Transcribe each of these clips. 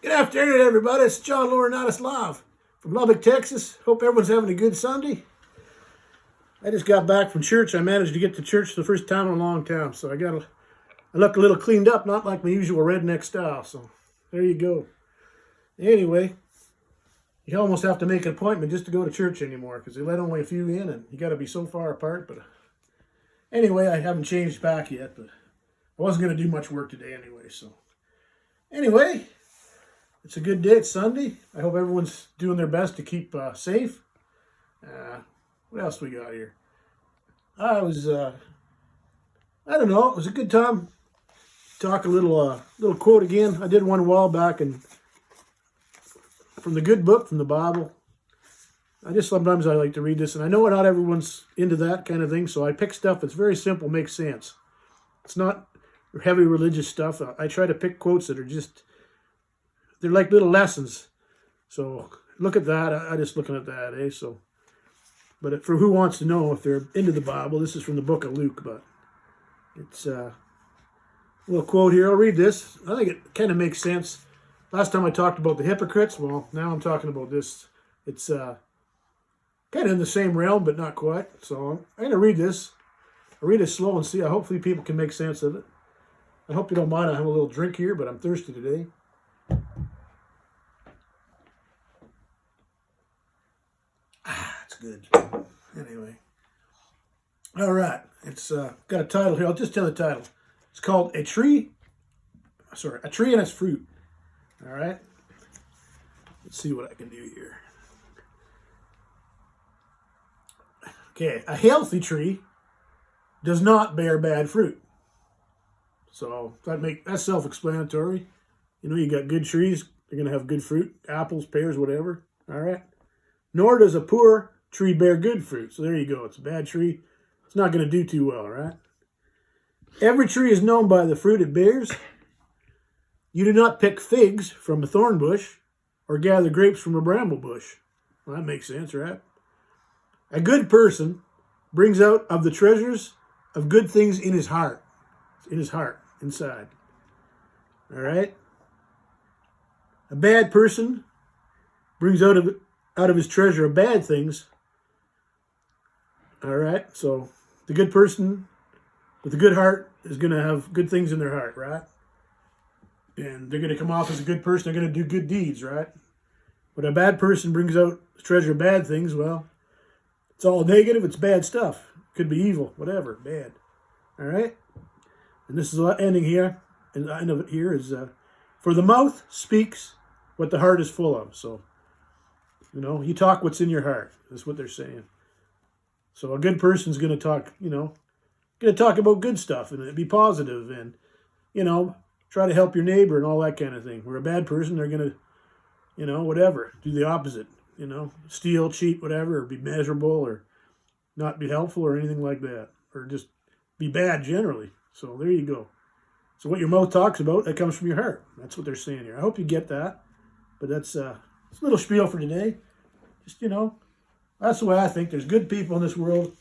Good afternoon, everybody. It's Mr Laurinaitis live from Lubbock, Texas. Hope everyone's having a good Sunday. I just got back from church. I managed to get to church for the first time in a long time, so I look a little cleaned up, not like my usual redneck style. So there you go. Anyway, you almost have to make an appointment just to go to church anymore because they let only a few in, and you got to be so far apart. But anyway, I haven't changed back yet, but I wasn't going to do much work today anyway. So anyway. It's a good day. It's Sunday. I hope everyone's doing their best to keep safe. What else we got here? I don't know. It was a good time. Talk a little quote again. I did one a while back, and from the good book, from the Bible. Sometimes I like to read this, and I know not everyone's into that kind of thing, so I pick stuff that's very simple, makes sense. It's not heavy religious stuff. I try to pick quotes that are they're like little lessons. So look at that. I just looking at that, eh? So, but for who wants to know if they're into the Bible, this is from the book of Luke, but it's a little quote here. I'll read this. I think it kind of makes sense. Last time I talked about the hypocrites. Well, now I'm talking about this. It's kind of in the same realm, but not quite. So I'm going to read this. I'll read it slow and see. Hopefully people can make sense of it. I hope you don't mind. I have a little drink here, but I'm thirsty today. It's good. Anyway. All right. It's got a title here. I'll just tell the title. It's called A Tree and Its Fruit. All right. Let's see what I can do here. Okay. A healthy tree does not bear bad fruit. So that's self-explanatory. You know, you got good trees, they're going to have good fruit, apples, pears, whatever. All right. Nor does a poor tree bear good fruit. So there you go. It's a bad tree. It's not going to do too well, right? Every tree is known by the fruit it bears. You do not pick figs from a thorn bush or gather grapes from a bramble bush. Well, that makes sense, right? A good person brings out of the treasures of good things in his heart. Inside. All right? A bad person brings out of his treasure of bad things. All right? So the good person with a good heart is going to have good things in their heart, right? And they're going to come off as a good person. They're going to do good deeds, right? But a bad person brings out the treasure of bad things. Well, it's all negative. It's bad stuff. Could be evil, whatever, bad. All right? And this is ending here. And the end of it here is, for the mouth speaks what the heart is full of. So, you know, you talk what's in your heart. That's what they're saying. So a good person's going to talk, going to talk about good stuff and be positive and, try to help your neighbor and all that kind of thing. Where a bad person, they're going to, whatever, do the opposite, steal, cheat, whatever, or be miserable or not be helpful or anything like that, or just be bad generally. So there you go. So what your mouth talks about, that comes from your heart. That's what they're saying here. I hope you get that. But it's a little spiel for today. Just, that's the way I think. There's good people in this world.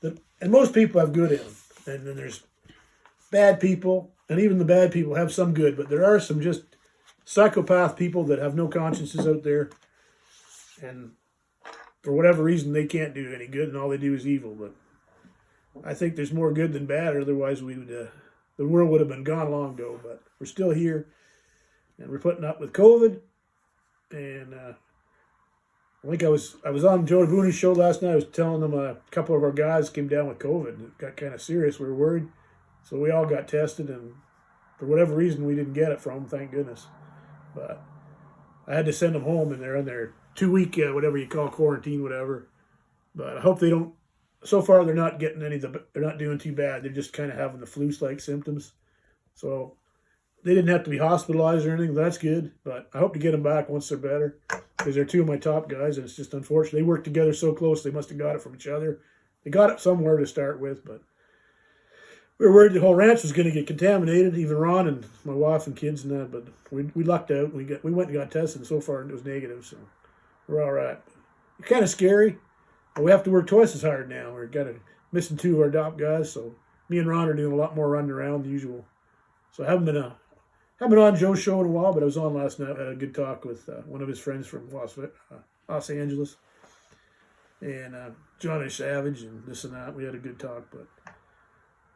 And most people have good in them. And then there's bad people. And even the bad people have some good. But there are some just psychopath people that have no consciences out there. And for whatever reason, they can't do any good. And all they do is evil. But I think there's more good than bad. Otherwise, the world would have been gone long ago. But we're still here. And we're putting up with COVID. And I think I was on Joe Booney's show last night. I was telling them a couple of our guys came down with COVID. It got kind of serious. We were worried. So we all got tested. And for whatever reason, we didn't get it from them, thank goodness. But I had to send them home, and they're in their 2-week, whatever you call quarantine, whatever. But I hope they don't. So far, they're not getting they're not doing too bad. They're just kind of having the flu-like symptoms. So they didn't have to be hospitalized or anything. That's good. But I hope to get them back once they're better because they're two of my top guys, and it's just unfortunate. They work together so close. They must have got it from each other. They got it somewhere to start with, but we were worried the whole ranch was going to get contaminated, even Ron and my wife and kids and that. But we lucked out. We went and got tested, and so far it was negative, so we're all right. It's kind of scary. But we have to work twice as hard now. We're missing 2 of our top guys, so me and Ron are doing a lot more running around than usual. So I haven't Haven't been on Joe's show in a while, but I was on last night. I had a good talk with one of his friends from Los Angeles, and Johnny Savage, and this and that. We had a good talk, but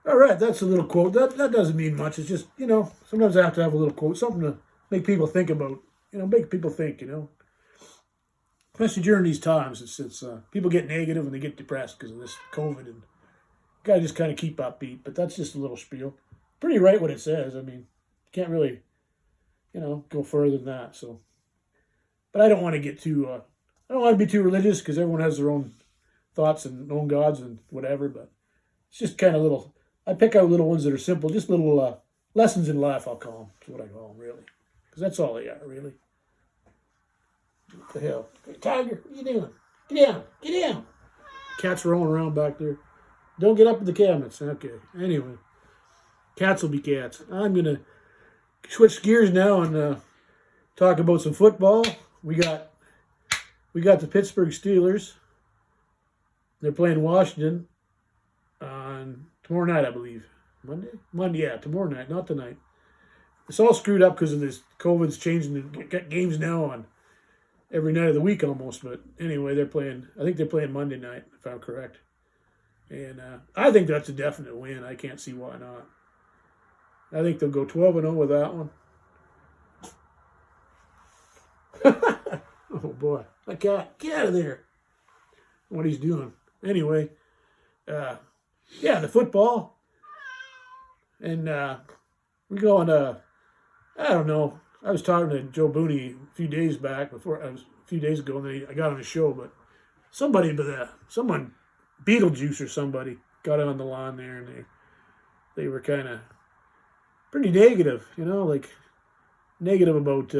all right, that's a little quote. That doesn't mean much. It's just, sometimes I have to have a little quote, something to make people think about. Make people think. Especially during these times, it's people get negative and they get depressed because of this COVID, and you gotta just kind of keep upbeat. But that's just a little spiel. Pretty right what it says. I mean, you can't really, go further than that. So, but I don't want to get too. I don't want to be too religious because everyone has their own thoughts and own gods and whatever. But it's just kind of little. I pick out little ones that are simple, just little lessons in life. I'll call them. That's what I call them, really, because that's all they are, really. What the hell? Hey, Tiger, what are you doing? Get down. Get down. Cats rolling around back there. Don't get up in the cabinets. Okay. Anyway. Cats will be cats. I'm going to switch gears now and talk about some football. We got the Pittsburgh Steelers. They're playing Washington on tomorrow night, I believe. Monday, yeah, tomorrow night, not tonight. It's all screwed up because of this COVID's changing the games now on every night of the week almost, but anyway, I think they're playing Monday night, if I'm correct. And I think that's a definite win. I can't see why not. I think they'll go 12-0 with that one. Oh, boy. That cat, get out of there. What he's doing. Anyway, the football. And we're going I don't know. I was talking to Joe Booney a few days ago, and I got on his show, but someone, Beetlejuice or somebody, got on the lawn there, and they were kind of pretty negative, like negative about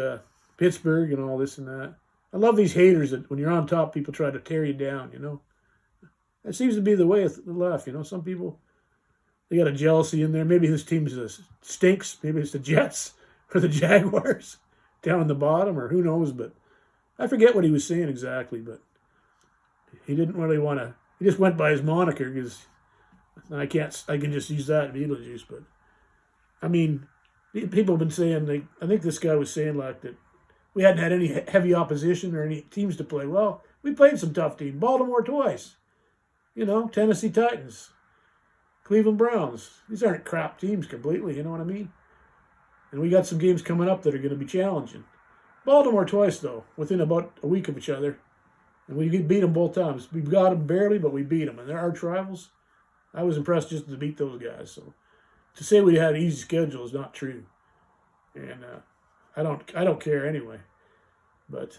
Pittsburgh and all this and that. I love these haters that when you're on top, people try to tear you down, That seems to be the way of the left, Some people, they got a jealousy in there. Maybe this team stinks. Maybe it's the Jets or the Jaguars down in the bottom, or who knows, but I forget what he was saying exactly, but he didn't really want to, he just went by his moniker because I can just use that, Beetlejuice, but I mean, people have been saying, I think this guy was saying that we hadn't had any heavy opposition or any teams to play. Well, we played some tough teams. Baltimore twice, Tennessee Titans, Cleveland Browns. These aren't crap teams completely, you know what I mean? And we got some games coming up that are going to be challenging. Baltimore twice, though, within about a week of each other. And we beat them both times. We got them barely, but we beat them. And they're arch rivals. I was impressed just to beat those guys. So to say we had an easy schedule is not true. And I don't care anyway. But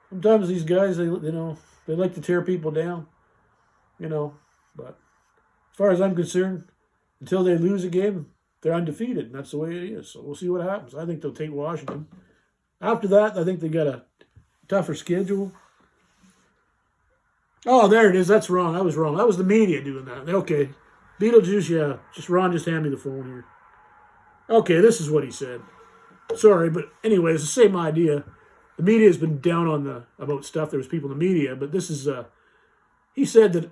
sometimes these guys, they like to tear people down. But as far as I'm concerned, until they lose a game, they're undefeated, and that's the way it is. So we'll see what happens. I think they'll take Washington. After that, I think they got a tougher schedule. Oh, there it is. That's wrong. I was wrong. That was the media doing that. Okay. Beetlejuice, yeah. Ron just hand me the phone here. Okay, this is what he said. Sorry, but anyway, it's the same idea. The media has been down about stuff. There was people in the media, but this is, he said that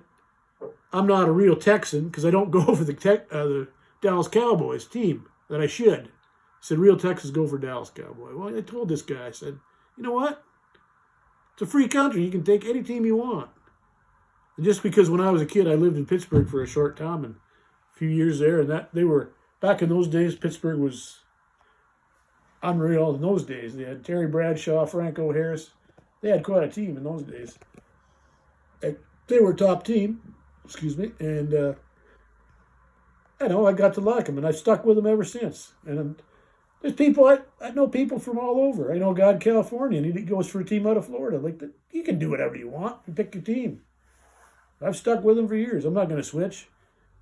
I'm not a real Texan because I don't go for the Dallas Cowboys team that I should. He said, real Texans go for Dallas Cowboy. Well, I told this guy, I said, you know what? It's a free country. You can take any team you want. And just because when I was a kid, I lived in Pittsburgh for a short time and a few years there, and they were, back in those days, Pittsburgh was unreal in those days. They had Terry Bradshaw, Franco Harris. They had quite a team in those days. They were a top team, and I got to like them, and I've stuck with them ever since. And there's people, I know people from all over. I know a guy in California, and he goes for a team out of Florida. You can do whatever you want. You pick your team. I've stuck with them for years. I'm not going to switch.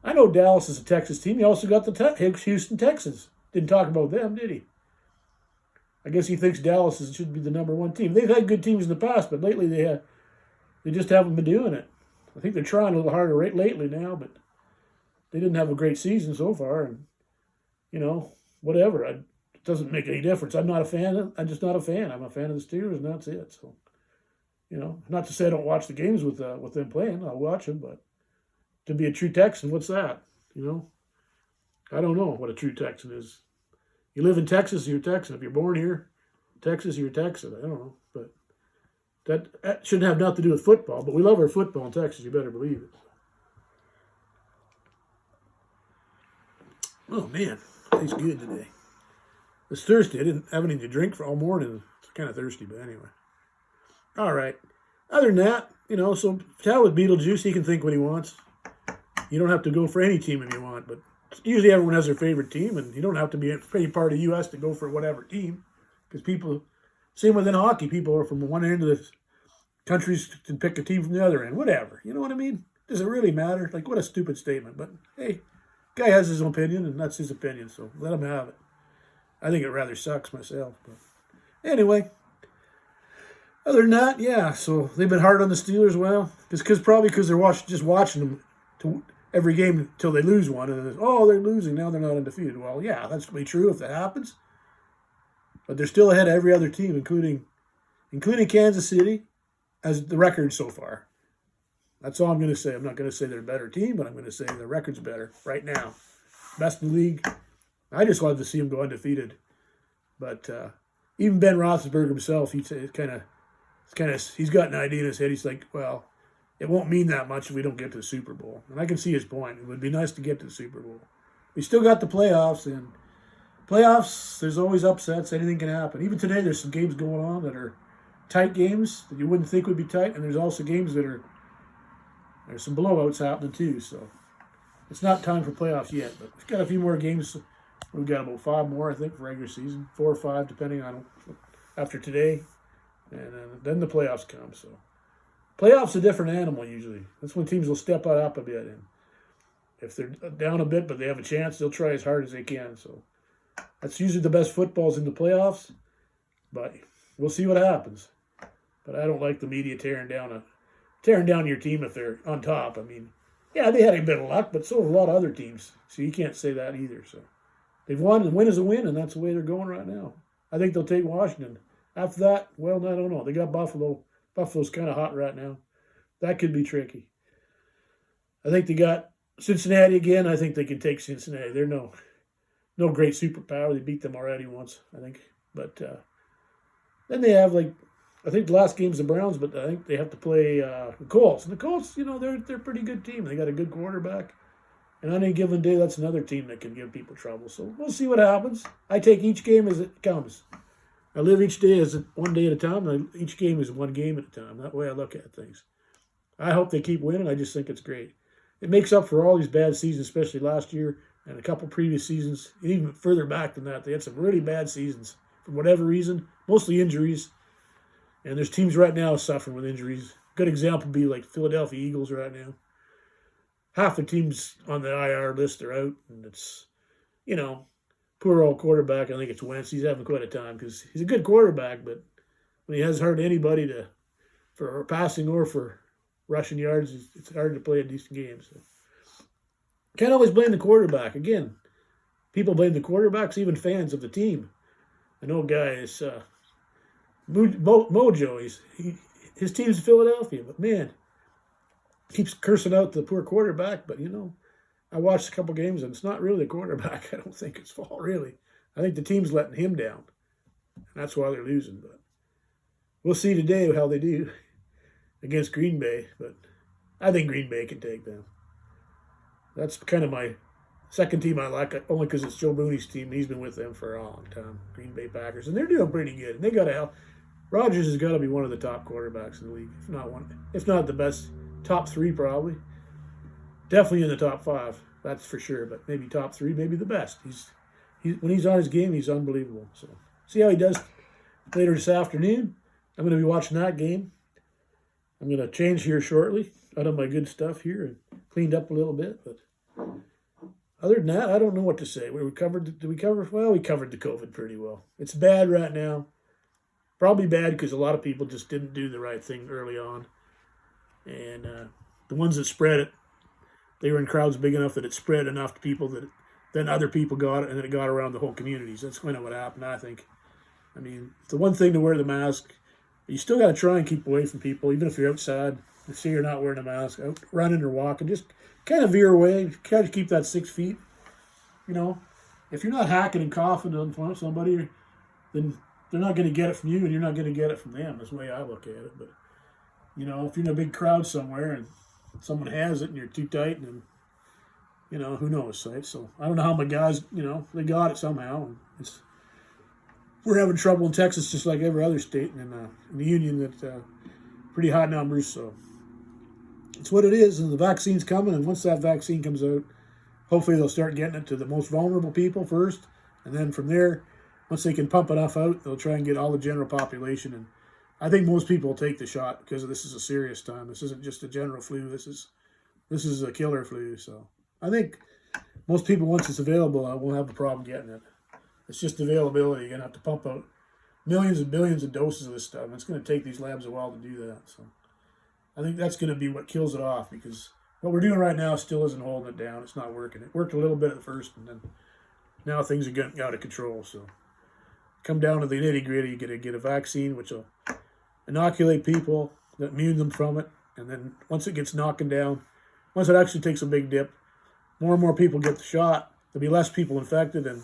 I know Dallas is a Texas team. He also got the Houston Texans. Didn't talk about them, did he? I guess he thinks Dallas should be the number one team. They've had good teams in the past, but lately they just haven't been doing it. I think they're trying a little harder lately now, but they didn't have a great season so far. And, whatever. It doesn't make any difference. I'm not a fan. I'm just not a fan. I'm a fan of the Steelers, and that's it. So, not to say I don't watch the games with them playing. I'll watch them, but to be a true Texan, what's that? I don't know what a true Texan is. You live in Texas, you're Texan. If you're born here, Texas, you're Texan. I don't know, but that shouldn't have nothing to do with football. But we love our football in Texas. You better believe it. Oh man, tastes good today. It's thirsty. I didn't have anything to drink for all morning. It's kind of thirsty, but anyway. All right. Other than that, so Tal with Beetlejuice, he can think what he wants. You don't have to go for any team if you want, but usually everyone has their favorite team, and you don't have to be any part of the U.S. to go for whatever team. Because people, same within hockey, people are from one end of the countries can pick a team from the other end. Whatever. You know what I mean? Does it really matter? Like, what a stupid statement. But, hey, guy has his own opinion, and that's his opinion, so let him have it. I think it rather sucks myself. But anyway, other than that, yeah, so they've been hard on the Steelers. Well, probably because they're just watching them to every game until they lose one, and they're losing, now they're not undefeated. Well, yeah, that's going to be true if that happens. But they're still ahead of every other team, including Kansas City, as the record so far. That's all I'm going to say. I'm not going to say they're a better team, but I'm going to say their record's better right now. Best in the league. I just wanted to see them go undefeated. But even Ben Roethlisberger himself, he's got an idea in his head. He's like, well, it won't mean that much if we don't get to the Super Bowl. And I can see his point. It would be nice to get to the Super Bowl. We still got the playoffs, and playoffs, there's always upsets. Anything can happen. Even today, there's some games going on that are tight games that you wouldn't think would be tight, and there's also games that there's some blowouts happening too. So it's not time for playoffs yet, but we've got a few more games. We've got about 5 more, I think, for regular season. 4 or 5, depending on after today. And then the playoffs come. So playoffs a different animal usually. That's when teams will step up a bit. And if they're down a bit but they have a chance, they'll try as hard as they can. So that's usually the best footballs in the playoffs. But we'll see what happens. But I don't like the media tearing down your team if they're on top. I mean, yeah, they had a bit of luck, but so have a lot of other teams. So you can't say that either. So they've won, and win is a win, and that's the way they're going right now. I think they'll take Washington. After that, well, I don't know. They got Buffalo. Buffalo's kind of hot right now. That could be tricky. I think they got Cincinnati again. I think they can take Cincinnati. They're no great superpower. They beat them already once, I think. But then they have, I think the last game's the Browns, but I think they have to play the Colts. And the Colts, they're a pretty good team. They got a good quarterback. And on any given day, that's another team that can give people trouble. So we'll see what happens. I take each game as it comes. I live each day as one day at a time, and each game is one game at a time. That way I look at things. I hope they keep winning. I just think it's great. It makes up for all these bad seasons, especially last year and a couple previous seasons. And even further back than that, they had some really bad seasons for whatever reason, mostly injuries. And there's teams right now suffering with injuries. Good example would be like Philadelphia Eagles right now. Half the teams on the IR list are out, and it's, poor old quarterback. I think it's Wentz. He's having quite a time because he's a good quarterback, but when he hasn't hurt anybody for passing or for rushing yards, it's hard to play a decent game. So can't always blame the quarterback. Again, people blame the quarterbacks, even fans of the team. I know a guy is Mojo. His team's Philadelphia, but man, keeps cursing out the poor quarterback. But I watched a couple games, and it's not really the quarterback. I don't think it's fault, really. I think the team's letting him down. And that's why they're losing. But we'll see today how they do against Green Bay. But I think Green Bay can take them. That's kind of my second team I like, only because it's Joe Mooney's team. He's been with them for a long time, Green Bay Packers. And they're doing pretty good. And they got to help. Rodgers has got to be one of the top quarterbacks in the league, if not the best. Top 3 probably. Definitely in the top 5, that's for sure. But maybe top 3, maybe the best. When he's on his game, he's unbelievable. So see how he does later this afternoon. I'm going to be watching that game. I'm going to change here shortly out of my good stuff here and cleaned up a little bit. But other than that, I don't know what to say. We covered the COVID pretty well. It's bad right now. Probably bad because a lot of people just didn't do the right thing early on. And the ones that spread it, they were in crowds big enough that it spread enough to people that then other people got it, and then it got around the whole communities. That's kind of what happened, I think. I mean, it's the one thing to wear the mask. But you still got to try and keep away from people, even if you're outside. You see you're not wearing a mask, out running or walking, just kind of veer away. Kind of keep that 6 feet, if you're not hacking and coughing on somebody, then they're not going to get it from you, and you're not going to get it from them. That's the way I look at it. But if you're in a big crowd somewhere and someone has it and you're too tight, and who knows, right? So I don't know how my guys, they got it somehow. And we're having trouble in Texas, just like every other state in the union. That pretty high numbers. So it's what it is, and the vaccine's coming. And once that vaccine comes out, hopefully they'll start getting it to the most vulnerable people first, and then from there, once they can pump enough out, they'll try and get all the general population. And I think most people will take the shot because this is a serious time. This isn't just a general flu. This is a killer flu. So I think most people, once it's available, won't have a problem getting it. It's just availability. You're going to have to pump out millions and billions of doses of this stuff. And it's going to take these labs a while to do that. So I think that's going to be what kills it off, because what we're doing right now still isn't holding it down. It's not working. It worked a little bit at first, and then now things are getting out of control. So come down to the nitty-gritty. You got to get a vaccine, which will inoculate people, that immune them from it. And then once it gets knocking down, once it actually takes a big dip, more and more people get the shot. There'll be less people infected, and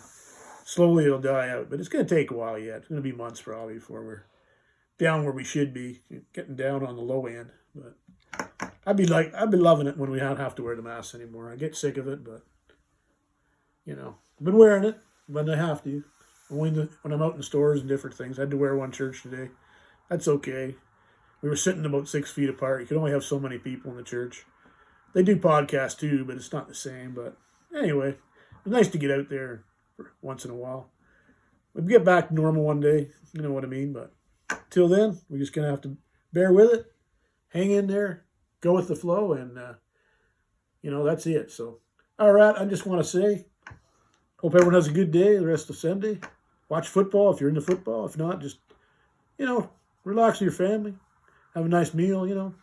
slowly it'll die out. But it's going to take a while yet. It's going to be months probably before we're down where we should be, getting down on the low end. But I'd be loving it when we don't have to wear the mask anymore. I get sick of it, but I've been wearing it when I have to. When I'm out in stores and different things, I had to wear one church today. That's okay. We were sitting about 6 feet apart. You could only have so many people in the church. They do podcasts too, but it's not the same. But anyway, it's nice to get out there once in a while. We'll get back to normal one day. You know what I mean? But till then, we're just going to have to bear with it, hang in there, go with the flow, and, that's it. So, all right, I just want to say, hope everyone has a good day the rest of Sunday. Watch football if you're into football. If not, just, relax with your family. Have a nice meal,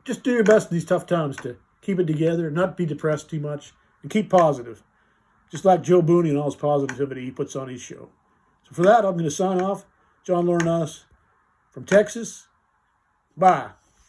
Just do your best in these tough times to keep it together, not be depressed too much, and keep positive. Just like Joe Booney and all his positivity he puts on his show. So for that, I'm going to sign off. Mr Laurinaitis from Texas. Bye.